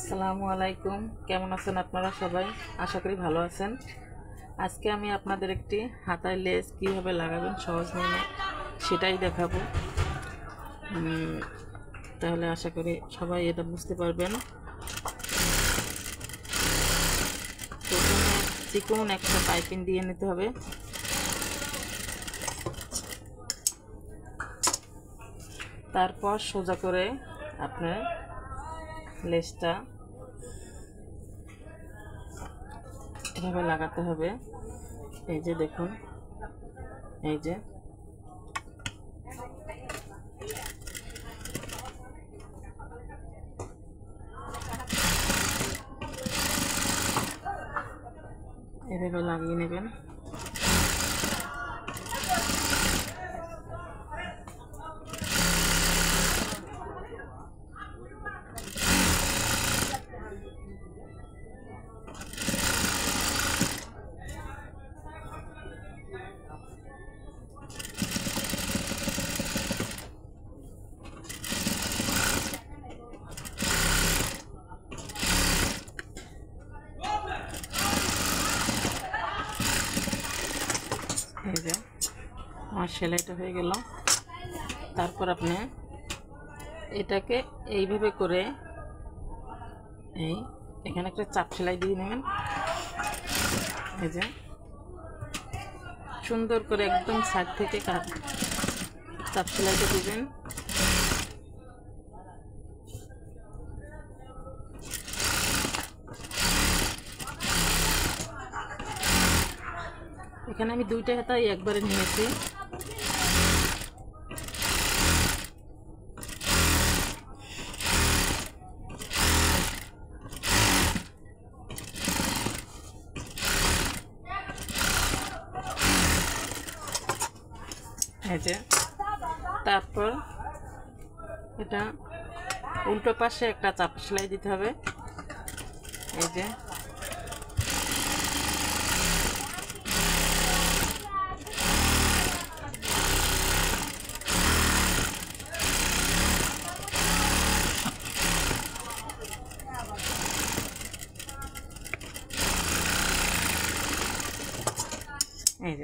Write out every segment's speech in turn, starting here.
আসসালামু আলাইকুম। কেমন আছেন আপনারা সবাই? আশা করি ভালো আছেন। আজকে আমি আপনাদের একটি হাতায় লেস কীভাবে লাগাবেন সহজ নিয়মে সেটাই দেখাবো। তাহলে আশা করি সবাই এটা বুঝতে পারবেন। প্রথমে চিকন একটা পাইপিং দিয়ে নিতে হবে। তারপর সোজা করে আপনার লেসটা এভাবে লাগাতে হবে। এই যে দেখুন, এই যে এভাবে লাগিয়ে নেবেন। এই যে আমার সেলাইটা হয়ে গেল। তারপর আপনি এটাকে এইভাবে করে এখানে একটা চাপ সেলাই দিয়ে নেবেন। এই যে সুন্দর করে একদম সাইড থেকে চাপ সেলাইটা দিবেন। এখানে আমি দুইটা হাতাই একবারে নিয়েছি। এই যে তারপর এটা উল্টো পাশে একটা চাপ সেলাই দিতে হবে। এই যে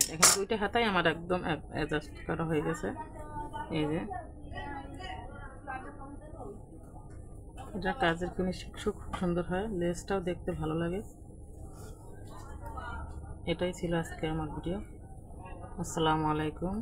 দেখেন দুইটা হাতাই আমার একদম অ্যাডজাস্ট করা হয়ে গেছে। এই যে এটা কাজের ফিনিশিং খুব সুন্দর হয়, লেসটাও দেখতে ভালো লাগে। এটাই ছিল আজকে আমার ভিডিও। আসসালামু আলাইকুম।